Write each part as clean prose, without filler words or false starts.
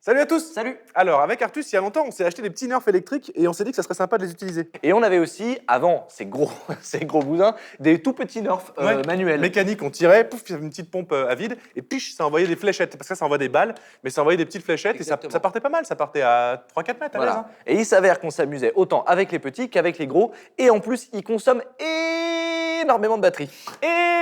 Salut à tous. Salut. Alors, avec Artus, il y a longtemps, on s'est acheté des petits nerfs électriques et on s'est dit que ça serait sympa de les utiliser. Et on avait aussi, avant ces gros, ces gros boudins, des tout petits nerfs Ouais. manuels. Mécanique, on tirait, pouf, il y avait une petite pompe à vide et piche, ça envoyait des fléchettes. Parce que ça envoie des balles, mais ça envoyait des petites fléchettes Exactement. et ça partait pas mal, ça partait à 3-4 mètres à l'aise. Voilà. Hein. Et il s'avère qu'on s'amusait autant avec les petits qu'avec les gros. Et en plus, ils consomment énormément de batterie.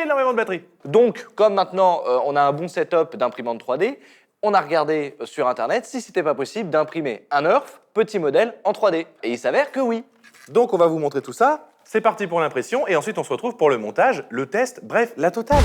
Énormément de batterie. Donc, comme maintenant, on a un bon setup d'imprimante 3D, on a regardé sur Internet si c'était pas possible d'imprimer un Nerf, petit modèle, en 3D. Et il s'avère que oui. Donc on va vous montrer tout ça. C'est parti pour l'impression et ensuite on se retrouve pour le montage, le test, bref, la totale.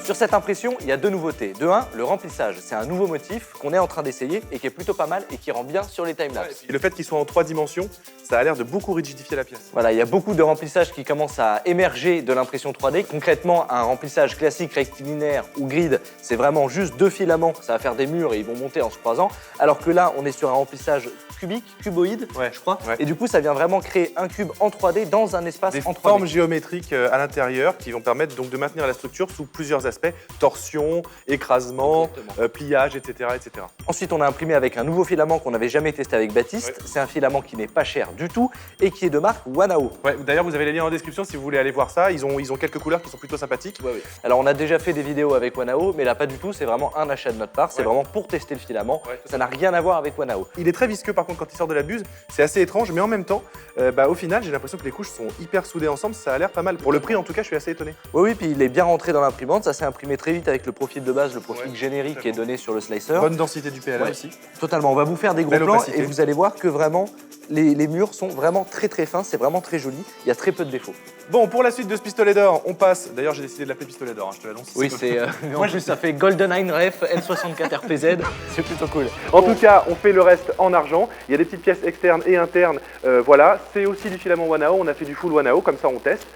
Sur cette impression, il y a deux nouveautés. De un, le remplissage. C'est un nouveau motif qu'on est en train d'essayer et qui est plutôt pas mal et qui rend bien sur les timelapses. Et le fait qu'il soit en 3 dimensions, ça a l'air de beaucoup rigidifier la pièce. Voilà, il y a beaucoup de remplissage qui commence à émerger de l'impression 3D. Concrètement, un remplissage classique rectilinéaire ou grid, c'est vraiment juste deux filaments. Ça va faire des murs et ils vont monter en se croisant. Alors que là, on est sur un remplissage cubique, cuboïde, je crois. Ouais. Et du coup, ça vient vraiment créer un cube en 3D dans un espace Des en 3D. formes géométriques à l'intérieur qui vont permettre donc de maintenir la structure sous plusieurs aspects, torsion, écrasement, pliage, etc., etc. Ensuite, on a imprimé avec un nouveau filament qu'on n'avait jamais testé avec Baptiste. Ouais. C'est un filament qui n'est pas cher du tout et qui est de marque Wanao. Ouais, d'ailleurs, vous avez les liens en description si vous voulez aller voir ça. Ils ont quelques couleurs qui sont plutôt sympathiques. Alors, on a déjà fait des vidéos avec Wanao, mais là, pas du tout. C'est vraiment un achat de notre part. C'est Ouais. vraiment pour tester le filament. Ouais, Ça n'a rien à voir avec Wanao. Il est très visqueux par contre quand il sort de la buse, c'est assez étrange, mais en même temps, au final, j'ai l'impression que les couches sont hyper soudées ensemble, ça a l'air pas mal. Pour le prix, en tout cas, je suis assez étonné. Oui, puis il est bien rentré dans l'imprimante. Ça s'est imprimé très vite avec le profil de base, le profil Ouais, générique qui est totalement. donné sur le slicer. Bonne densité du PLA Ouais. aussi. Totalement. On va vous faire des gros Belle plans opacité. et vous allez voir que vraiment, les murs sont vraiment très très fins. C'est vraiment très joli. Il y a très peu de défauts. Bon, pour la suite de ce pistolet d'or, on passe. D'ailleurs, j'ai décidé de l'appeler pistolet d'or, hein, je te l'annonce. Oui, c'est. En plus, ça fait GoldenEye Ref N64 RPZ. C'est plutôt cool. En tout cas, on fait le reste en argent. Il y a des petites pièces externes et internes. Voilà, c'est aussi du filament Wanao. On a fait du full Wanao, comme ça on teste.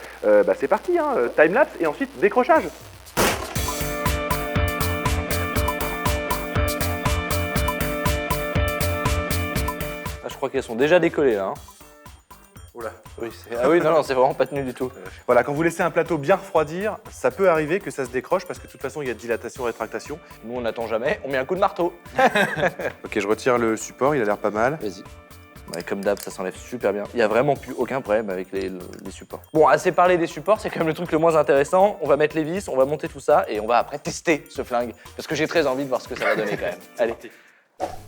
C'est parti, hein, timelapse et ensuite décrochage. Ah, je crois qu'elles sont déjà décollées là. Hein. Oula. Oui, ah oui, non, c'est vraiment pas tenu du tout. Voilà, quand vous laissez un plateau bien refroidir, ça peut arriver que ça se décroche parce que de toute façon, il y a dilatation, rétractation. Nous, on n'attend jamais, on met un coup de marteau. Ok, je retire le support, il a l'air pas mal. Vas-y. Ouais, comme d'hab, ça s'enlève super bien. Il n'y a vraiment plus aucun problème avec les supports. Bon, assez parlé des supports, c'est quand même le truc le moins intéressant. On va mettre les vis, on va monter tout ça et on va après tester ce flingue. Parce que j'ai très envie de voir ce que ça va donner quand même. Allez.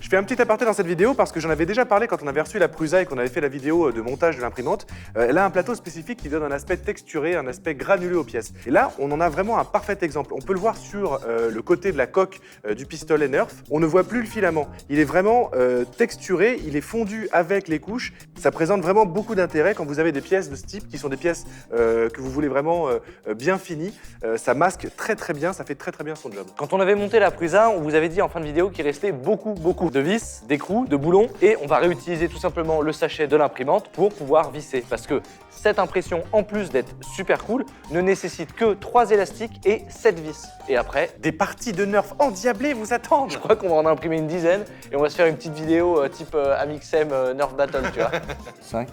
Je fais un petit aparté dans cette vidéo parce que j'en avais déjà parlé quand on avait reçu la Prusa et qu'on avait fait la vidéo de montage de l'imprimante. Elle a un plateau spécifique qui donne un aspect texturé, un aspect granuleux aux pièces. Et là, on en a vraiment un parfait exemple. On peut le voir sur le côté de la coque du pistolet Nerf. On ne voit plus le filament. Il est vraiment texturé, il est fondu avec les couches. Ça présente vraiment beaucoup d'intérêt quand vous avez des pièces de ce type qui sont des pièces que vous voulez vraiment bien finies. Ça masque très très bien, ça fait très très bien son job. Quand on avait monté la Prusa, on vous avait dit en fin de vidéo qu'il restait beaucoup de vis, d'écrous, de boulons et on va réutiliser tout simplement le sachet de l'imprimante pour pouvoir visser parce que cette impression, en plus d'être super cool, ne nécessite que 3 élastiques et 7 vis. Et après, Des parties de Nerf endiablées vous attendent. je crois qu'on va en imprimer une dizaine et on va se faire une petite vidéo type Amixem Nerf Battle, tu vois. 5,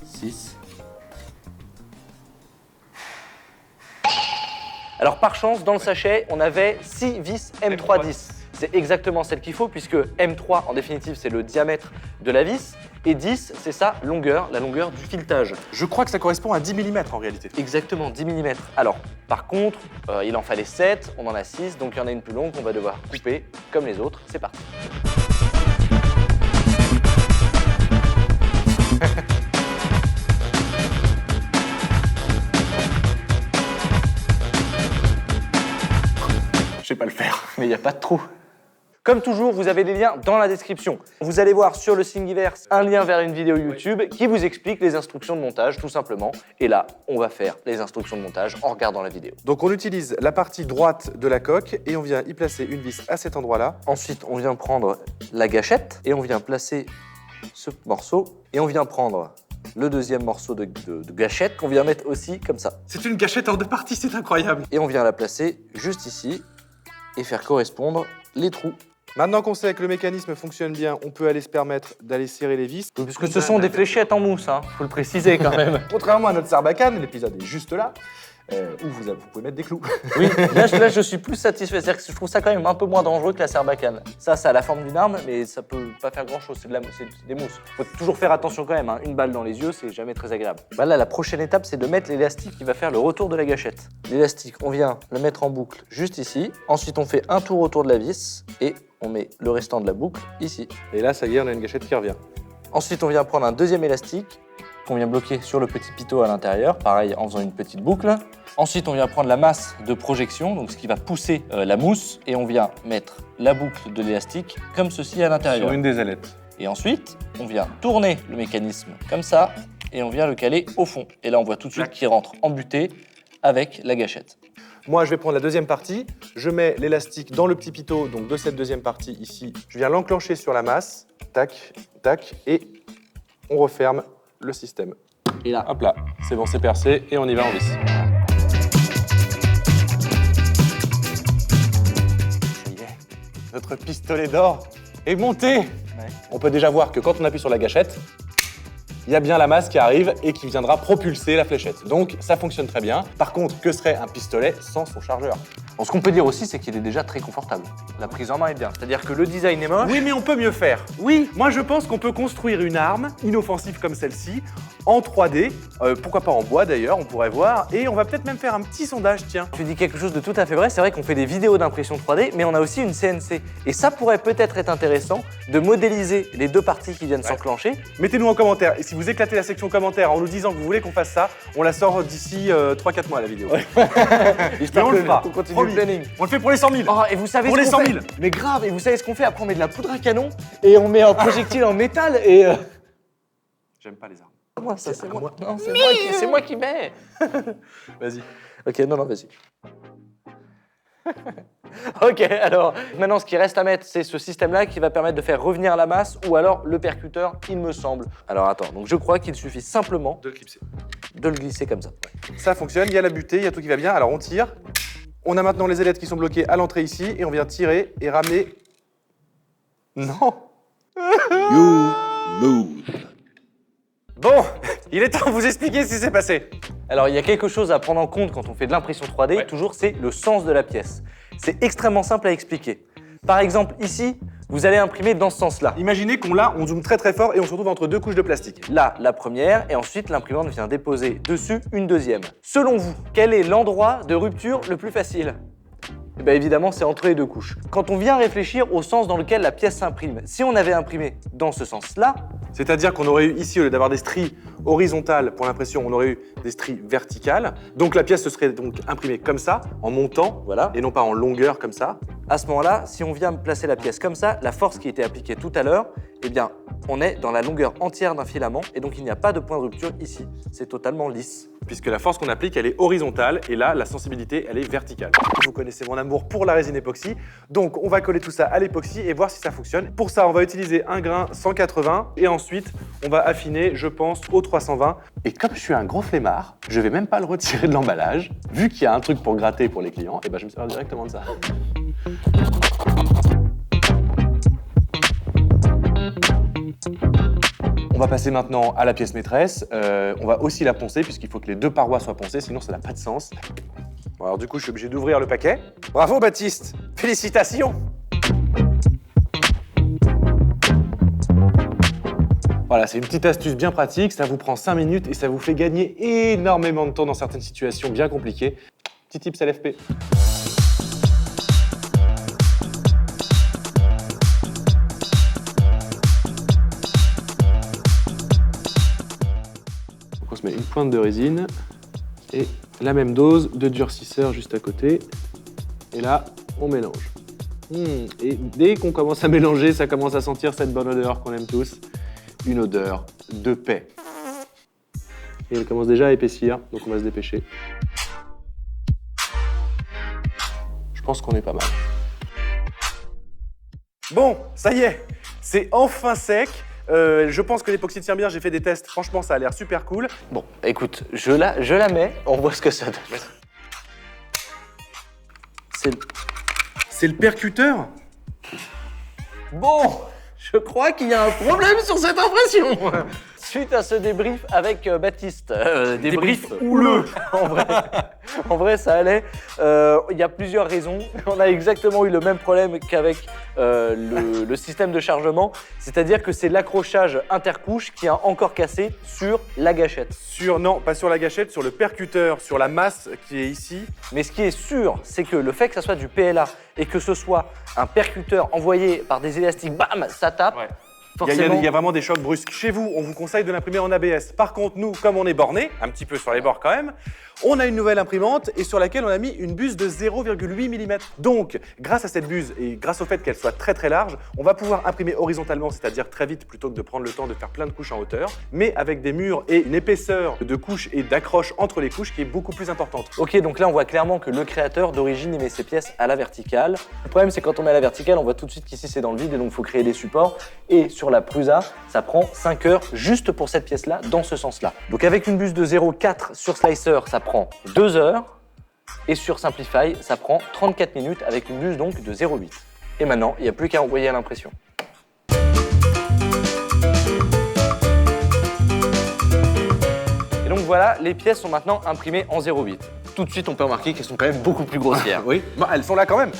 6... Alors par chance, dans le sachet, on avait 6 vis M310. C'est exactement celle qu'il faut puisque M3, en définitive, c'est le diamètre de la vis et 10, c'est sa longueur, la longueur du filetage. Je crois que ça correspond à 10 mm en réalité. Exactement, 10 mm. Alors, par contre, il en fallait 7, on en a 6, donc il y en a une plus longue qu'on va devoir couper comme les autres. C'est parti. Je sais pas le faire. Mais il n'y a pas de trou. Comme toujours, vous avez les liens dans la description. Vous allez voir sur le Thingiverse un lien vers une vidéo YouTube qui vous explique les instructions de montage, tout simplement. Et là, on va faire les instructions de montage en regardant la vidéo. Donc on utilise la partie droite de la coque et on vient y placer une vis à cet endroit-là. Ensuite, on vient prendre la gâchette et on vient placer ce morceau. Et on vient prendre le deuxième morceau de gâchette qu'on vient mettre aussi comme ça. C'est une gâchette en 2 parties, c'est incroyable. Et on vient la placer juste ici et faire correspondre les trous. Maintenant qu'on sait que le mécanisme fonctionne bien, on peut aller se permettre d'aller serrer les vis. Puisque ce sont des fléchettes en mousse, hein. Faut le préciser quand même. Contrairement à notre Sarbacane, l'épisode est juste là, où vous pouvez mettre des clous. Oui, là je suis plus satisfait. C'est-à-dire que je trouve ça quand même un peu moins dangereux que la Sarbacane. Ça a la forme d'une arme, mais ça peut pas faire grand-chose. C'est des mousses. Faut toujours faire attention quand même, hein. Une balle dans les yeux, c'est jamais très agréable. Là, la prochaine étape, c'est de mettre l'élastique qui va faire le retour de la gâchette. L'élastique, on vient le mettre en boucle juste ici. Ensuite, on fait un tour autour de la vis et on met le restant de la boucle ici. Et là, ça y est, on a une gâchette qui revient. Ensuite, on vient prendre un deuxième élastique qu'on vient bloquer sur le petit pitot à l'intérieur, pareil en faisant une petite boucle. Ensuite, on vient prendre la masse de projection, donc ce qui va pousser la mousse, et on vient mettre la boucle de l'élastique comme ceci à l'intérieur. Sur une des ailettes. Et ensuite, on vient tourner le mécanisme comme ça, et on vient le caler au fond. Et là, on voit tout de suite qu'il rentre en butée avec la gâchette. Moi, je vais prendre la deuxième partie. Je mets l'élastique dans le petit pitot, donc de cette deuxième partie ici. Je viens l'enclencher sur la masse. Tac, tac, et on referme le système. Et là, Hop là, c'est bon, c'est percé, et on y va en vis. Notre pistolet d'or est monté. On peut déjà voir que quand on appuie sur la gâchette, il y a bien la masse qui arrive et qui viendra propulser la fléchette. Donc ça fonctionne très bien. Par contre, que serait un pistolet sans son chargeur? Bon, ce qu'on peut dire aussi, c'est qu'il est déjà très confortable. La prise en main est bien. C'est-à-dire que le design est moche. Oui, mais on peut mieux faire. Oui, moi je pense qu'on peut construire une arme inoffensive comme celle-ci en 3D, pourquoi pas en bois d'ailleurs, on pourrait voir, et on va peut-être même faire un petit sondage, tiens. Tu dis quelque chose de tout à fait vrai, c'est vrai qu'on fait des vidéos d'impression 3D, mais on a aussi une CNC. Et ça pourrait peut-être être intéressant de modéliser les deux parties qui viennent s'enclencher. Mettez-nous en commentaire, et si vous éclatez la section commentaires en nous disant que vous voulez qu'on fasse ça, on la sort d'ici 3-4 mois la vidéo. Histoire on le fera. qu'on continue Promis. le planning. On le fait pour les 100 000. Oh, et vous savez Pour ce les qu'on 100 fait 000. Mais grave, et vous savez ce qu'on fait? Après, on met de la poudre à canon et on met un projectile en métal et... J'aime pas les armes. Moi, ça c'est moi. moi. Non, c'est moi qui mets. Vas-y. Ok, non, vas-y. Ok, alors, maintenant, ce qui reste à mettre, c'est ce système-là qui va permettre de faire revenir la masse ou alors le percuteur, il me semble. Alors, attends, donc je crois qu'il suffit simplement De le clipser. de le glisser comme ça. Ça fonctionne, il y a la butée, il y a tout qui va bien. Alors on tire. On a maintenant les ailettes qui sont bloquées à l'entrée ici et on vient tirer et ramener. Non. You lose. Bon, il est temps de vous expliquer ce qui s'est passé. Alors, il y a quelque chose à prendre en compte quand on fait de l'impression 3D, Ouais. toujours, c'est le sens de la pièce. C'est extrêmement simple à expliquer. Par exemple, ici, vous allez imprimer dans ce sens-là. Imaginez qu'on on zoome très très fort et on se retrouve entre deux couches de plastique. Là, la première, et ensuite l'imprimante vient déposer dessus une deuxième. Selon vous, quel est l'endroit de rupture le plus facile? Eh bien évidemment, c'est entre les deux couches. Quand on vient réfléchir au sens dans lequel la pièce s'imprime, si on avait imprimé dans ce sens-là, C'est-à-dire qu'on aurait eu ici, au lieu d'avoir des stries horizontales pour l'impression, on aurait eu des stries verticales. Donc la pièce se serait donc imprimée comme ça, en montant, voilà. et non pas en longueur comme ça. À ce moment-là, si on vient placer la pièce comme ça, la force qui était appliquée tout à l'heure, eh bien, on est dans la longueur entière d'un filament et donc il n'y a pas de point de rupture ici. C'est totalement lisse. Puisque la force qu'on applique, elle est horizontale, et là, la sensibilité, elle est verticale. Vous connaissez mon amour pour la résine époxy, donc on va coller tout ça à l'époxy et voir si ça fonctionne. Pour ça, on va utiliser un grain 180, et ensuite, on va affiner, je pense, au 320. Et comme je suis un gros flemmard, je vais même pas le retirer de l'emballage. Vu qu'il y a un truc pour gratter pour les clients, et ben je me sers directement de ça. On va passer maintenant à la pièce maîtresse. On va aussi la poncer puisqu'il faut que les deux parois soient poncées, sinon ça n'a pas de sens. Bon, alors du coup, je suis obligé d'ouvrir le paquet. Bravo Baptiste, félicitations. Voilà, c'est une petite astuce bien pratique, ça vous prend 5 minutes et ça vous fait gagner énormément de temps dans certaines situations bien compliquées. Petit tips LFP. Donc on se met une pointe de résine et la même dose de durcisseur juste à côté. Et là, on mélange. Et dès qu'on commence à mélanger, ça commence à sentir cette bonne odeur qu'on aime tous. Une odeur de paix. Et elle commence déjà à épaissir, donc on va se dépêcher. Je pense qu'on est pas mal. Bon, ça y est, c'est enfin sec. Je pense que l'époxy tient bien, j'ai fait des tests, franchement ça a l'air super cool. Bon, écoute, je la mets, on voit ce que ça donne. C'est le percuteur? Bon, je crois qu'il y a un problème sur cette impression. Suite à ce débrief avec Baptiste, débrief houleux. En vrai, ça allait. Il y a plusieurs raisons. On a exactement eu le même problème qu'avec le système de chargement, c'est-à-dire que c'est l'accrochage intercouche qui a encore cassé sur la gâchette. Non, pas sur la gâchette, sur le percuteur, sur la masse qui est ici. Mais ce qui est sûr, c'est que le fait que ça soit du PLA et que ce soit un percuteur envoyé par des élastiques, bam, ça tape. Ouais. Forcément. Il y a vraiment des chocs brusques. Chez vous, on vous conseille de l'imprimer en ABS. Par contre, nous, comme on est borné, un petit peu sur les bords quand même, on a une nouvelle imprimante et sur laquelle on a mis une buse de 0,8 mm. Donc, grâce à cette buse et grâce au fait qu'elle soit très très large, on va pouvoir imprimer horizontalement, c'est-à-dire très vite plutôt que de prendre le temps de faire plein de couches en hauteur, mais avec des murs et une épaisseur de couches et d'accroche entre les couches qui est beaucoup plus importante. Ok, donc là on voit clairement que le créateur d'origine il met ses pièces à la verticale. Le problème c'est quand on met à la verticale, on voit tout de suite qu'ici c'est dans le vide et donc il faut créer des supports. Et sur la Prusa, ça prend 5 heures juste pour cette pièce-là, dans ce sens-là. Donc avec une buse de 0,4 sur Slicer, ça prend 2 heures. Et sur Simplify, ça prend 34 minutes avec une buse donc de 0,8. Et maintenant, il n'y a plus qu'à envoyer à l'impression. Et donc voilà, les pièces sont maintenant imprimées en 0,8. Tout de suite, on peut remarquer qu'elles sont quand même beaucoup plus grossières. Oui, bah, elles sont là quand même.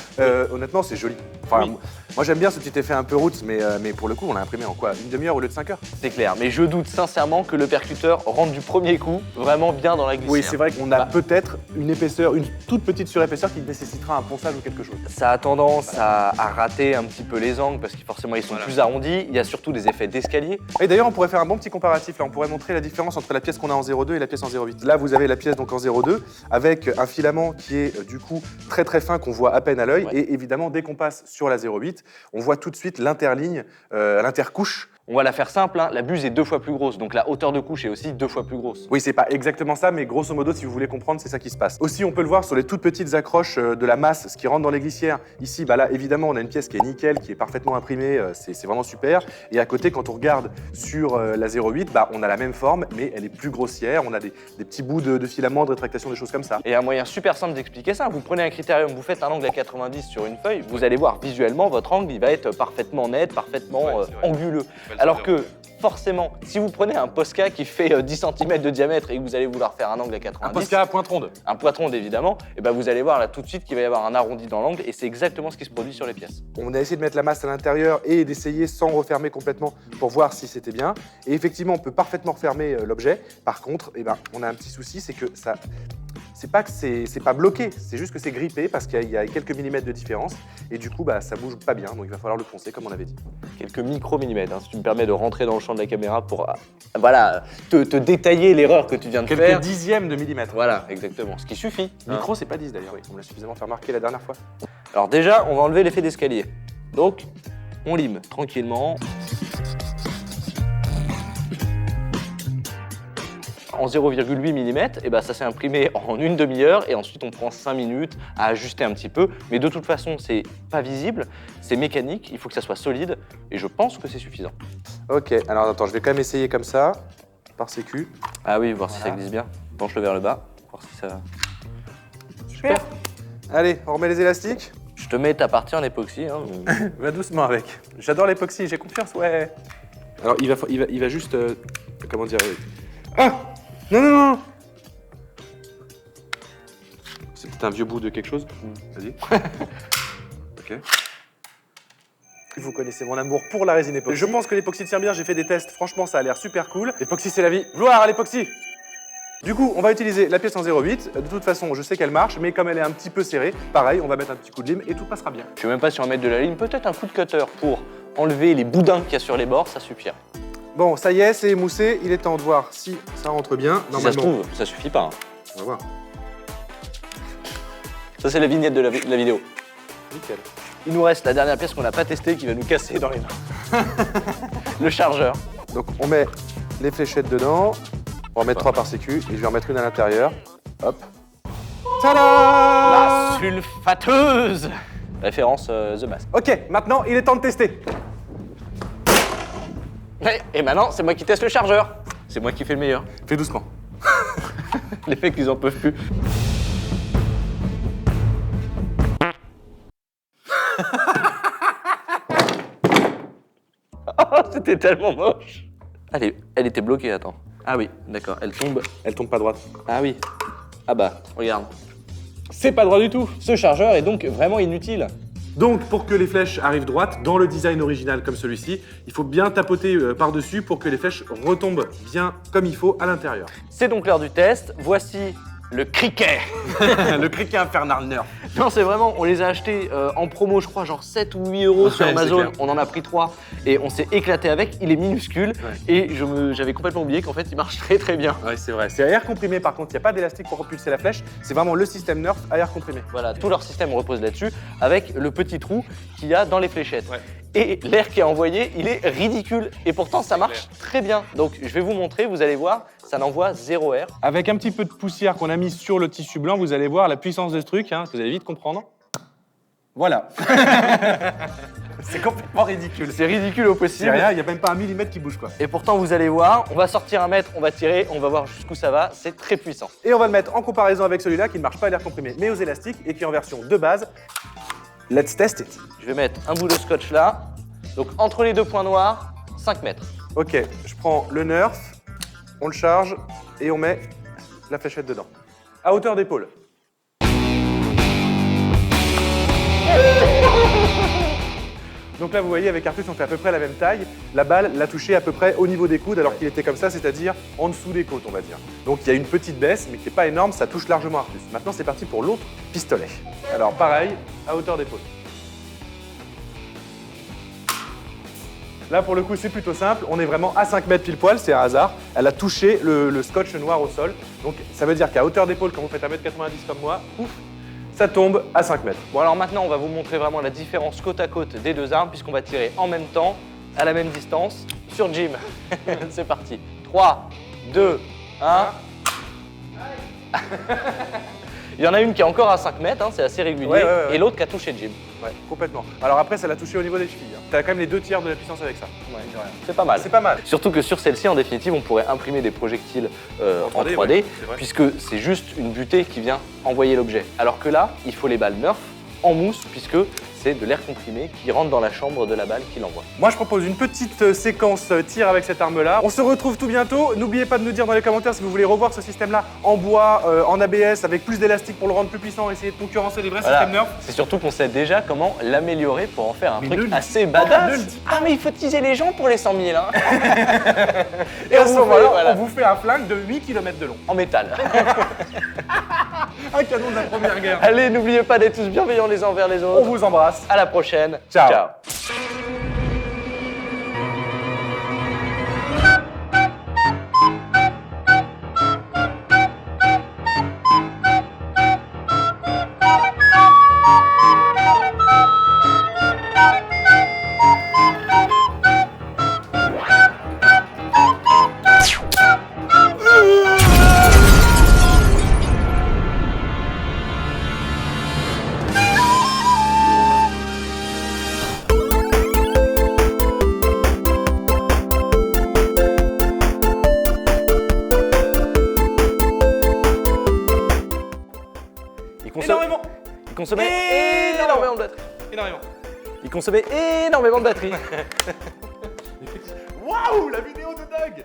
Honnêtement, c'est joli. Enfin, Oui. moi j'aime bien ce petit effet un peu roots, mais pour le coup, on l'a imprimé en quoi? Une demi-heure au lieu de 5 heures? C'est clair, mais je doute sincèrement que le percuteur rentre du premier coup vraiment bien dans la glissière. Oui, c'est vrai qu'on a Bah. peut-être une épaisseur, une toute petite surépaisseur qui nécessitera un ponçage ou quelque chose. Ça a tendance à rater un petit peu les angles parce que forcément ils sont plus arrondis. Il y a surtout des effets d'escalier. Et d'ailleurs, on pourrait faire un bon petit comparatif. Là, on pourrait montrer la différence entre la pièce qu'on a en 0,2 et la pièce en 0,8. Là, vous avez la pièce donc en 0,2 avec un filament qui est du coup très très fin qu'on voit à peine à l'œil. Ouais. Et évidemment, dès qu'on passe sur la 0,8, on voit tout de suite l'interligne, l'intercouche. On va la faire simple, hein. La buse est 2 fois plus grosse, donc la hauteur de couche est aussi 2 fois plus grosse. Oui, c'est pas exactement ça, mais grosso modo, si vous voulez comprendre, c'est ça qui se passe. Aussi, on peut le voir sur les toutes petites accroches de la masse, ce qui rentre dans les glissières. Ici, bah là, évidemment, on a une pièce qui est nickel, qui est parfaitement imprimée, c'est vraiment super. Et à côté, quand on regarde sur la 0,8, bah, on a la même forme, mais elle est plus grossière. On a des petits bouts de filaments, de rétractation, des choses comme ça. Et un moyen super simple d'expliquer ça, vous prenez un critérium, vous faites un angle à 90 sur une feuille, vous allez voir visuellement votre angle, il va être parfaitement net, parfaitement anguleux. Alors que forcément, si vous prenez un Posca qui fait 10 cm de diamètre et que vous allez vouloir faire un angle à 90, Un Posca à pointe ronde. un poitron évidemment, et ben vous allez voir là tout de suite qu'il va y avoir un arrondi dans l'angle et c'est exactement ce qui se produit sur les pièces. On a essayé de mettre la masse à l'intérieur et d'essayer sans refermer complètement pour voir si c'était bien. Et effectivement, on peut parfaitement refermer l'objet. Par contre, eh ben, on a un petit souci, c'est que ça... C'est pas que c'est pas bloqué, c'est juste que c'est grippé parce qu'il y a quelques millimètres de différence et du coup bah, ça bouge pas bien, donc il va falloir le poncer comme on avait dit. Quelques micro-millimètres, hein, si tu me permets de rentrer dans le champ de la caméra pour voilà, te détailler l'erreur que tu viens de Quelques faire. dixièmes de millimètres. Voilà, exactement, ce qui suffit. hein. Micro, c'est pas 10 d'ailleurs, oui. On me l'a suffisamment fait remarquer la dernière fois. Alors déjà, on va enlever l'effet d'escalier. Donc, on lime tranquillement. En 0,8 mm, et ben ça s'est imprimé en une demi-heure et ensuite on prend 5 minutes à ajuster un petit peu. Mais de toute façon, c'est pas visible, c'est mécanique, il faut que ça soit solide et je pense que c'est suffisant. Ok, alors attends, je vais quand même essayer comme ça, par sécu. Ah oui, voir si ça glisse bien. Penche-le vers le bas, voir si ça... Super. Allez, on remet les élastiques. Je te mets ta partie en époxy. Hein. Va doucement avec. J'adore l'époxy, j'ai confiance, ouais. Alors il va juste... comment dire... Ah non, non, non. C'est peut-être un vieux bout de quelque chose. Vas-y. Ok. Vous connaissez mon amour pour la résine époxy. Je pense que l'époxy tient bien, j'ai fait des tests, franchement ça a l'air super cool. L'époxy c'est la vie. Gloire à l'époxy. Du coup, on va utiliser la pièce en 0,8. De toute façon, je sais qu'elle marche, mais comme elle est un petit peu serrée, pareil, on va mettre un petit coup de lime et tout passera bien. Je sais même pas si on va mettre de la ligne, peut-être un coup de cutter pour enlever les boudins qu'il y a sur les bords, ça suffirait. Bon, ça y est, c'est émoussé. Il est temps de voir si ça rentre bien. Si ça se trouve, ça suffit pas. hein. On va voir. Ça, c'est la vignette de la vidéo. Nickel. Il nous reste la dernière pièce qu'on n'a pas testée qui va nous casser dans les mains. Le chargeur. Donc, on met les fléchettes dedans. On va en mettre 3 par sécu et je vais en mettre une à l'intérieur. Hop. Tada! La sulfateuse. Référence The Mask. Ok, maintenant, il est temps de tester. Et maintenant, c'est moi qui teste le chargeur. C'est moi qui fais le meilleur. Fais doucement. Les mecs, ils en peuvent plus. c'était tellement moche. Allez, elle était bloquée, attends. Ah oui, d'accord, elle tombe. Elle tombe pas droite. Ah oui. Ah bah, regarde. C'est pas droit du tout. Ce chargeur est donc vraiment inutile. Donc, pour que les flèches arrivent droites, dans le design original comme celui-ci, il faut bien tapoter par-dessus pour que les flèches retombent bien comme il faut à l'intérieur. C'est donc l'heure du test. Voici le criquet. Le criquet infernal nerf. Non, c'est vraiment, on les a achetés en promo, je crois, genre 7 ou 8 euros sur Ouais, c'est Amazon. clair. On en a pris 3 et on s'est éclaté avec. Il est minuscule et j'avais complètement oublié qu'en fait, il marche très très bien. Ouais, c'est vrai. C'est à air comprimé par contre, il n'y a pas d'élastique pour propulser la flèche. C'est vraiment le système Nerf à air comprimé. Voilà, tout leur système repose là-dessus avec le petit trou qu'il y a dans les fléchettes. Ouais. Et l'air qui est envoyé, il est ridicule. Et pourtant, ça marche très bien. Donc, je vais vous montrer, vous allez voir, ça n'envoie 0 air. Avec un petit peu de poussière qu'on a mis sur le tissu blanc, vous allez voir la puissance de ce truc, hein, vous allez vite comprendre. Voilà. C'est complètement ridicule. C'est ridicule au C'est possible. rien, il n'y a même pas un millimètre qui bouge quoi. Et pourtant, vous allez voir, on va sortir un mètre, on va tirer, on va voir jusqu'où ça va. C'est très puissant. Et on va le mettre en comparaison avec celui-là qui ne marche pas à l'air comprimé, mais aux élastiques et qui est en version de base. Let's test it. Je vais mettre un bout de scotch là. Donc, entre les deux points noirs, 5 mètres. Ok, je prends le Nerf, on le charge et on met la fléchette dedans. À hauteur d'épaule. Donc là, vous voyez, avec Artus, on fait à peu près la même taille. La balle l'a touché à peu près au niveau des coudes, alors qu'il était comme ça, c'est-à-dire en dessous des côtes, on va dire. Donc il y a une petite baisse, mais qui n'est pas énorme, ça touche largement Artus. Maintenant, c'est parti pour l'autre pistolet. Alors pareil, à hauteur d'épaule. Là, pour le coup, c'est plutôt simple. On est vraiment à 5 mètres pile poil, c'est un hasard. Elle a touché le scotch noir au sol. Donc ça veut dire qu'à hauteur d'épaule, quand vous faites 1m90 comme moi, ouf, ça tombe à 5 mètres. Bon, alors maintenant, on va vous montrer vraiment la différence côte à côte des deux armes, puisqu'on va tirer en même temps, à la même distance, sur Jim. C'est parti. 3, 2, 1. Il y en a une qui est encore à 5 mètres, hein, c'est assez régulier, Ouais. et l'autre qui a touché Jim. Ouais, complètement. Alors après, ça l'a touché au niveau des chevilles. Hein. T'as quand même les 2 tiers de la puissance avec ça. C'est pas mal. C'est pas mal. Surtout que sur celle-ci, en définitive, on pourrait imprimer des projectiles en 3D, ouais, c'est vrai. puisque c'est juste une butée qui vient envoyer l'objet. Alors que là, il faut les balles Nerf en mousse, puisque c'est de l'air comprimé qui rentre dans la chambre de la balle qui l'envoie. Moi, je propose une petite séquence tir avec cette arme-là. On se retrouve tout bientôt. N'oubliez pas de nous dire dans les commentaires si vous voulez revoir ce système-là en bois, en ABS, avec plus d'élastique pour le rendre plus puissant, essayer de concurrencer les vrais Voilà. systèmes Nerf. C'est surtout qu'on sait déjà comment l'améliorer pour en faire un Mais truc ne le assez dis pas, ne badass. le dis Ah mais il faut teaser les gens pour les 100 000 hein. Et à on ce vous moment-là, fait, voilà. on vous fait un flingue de 8 km de long. En métal. Un canon de la Première Guerre. Allez, n'oubliez pas d'être tous bienveillants les uns envers les On autres. vous embrasse. À la prochaine. Ciao. Ciao. Énormément. Il consommait Énormément. énormément de batterie. Énormément. Il consommait énormément de batterie. Waouh, la vidéo de Doug.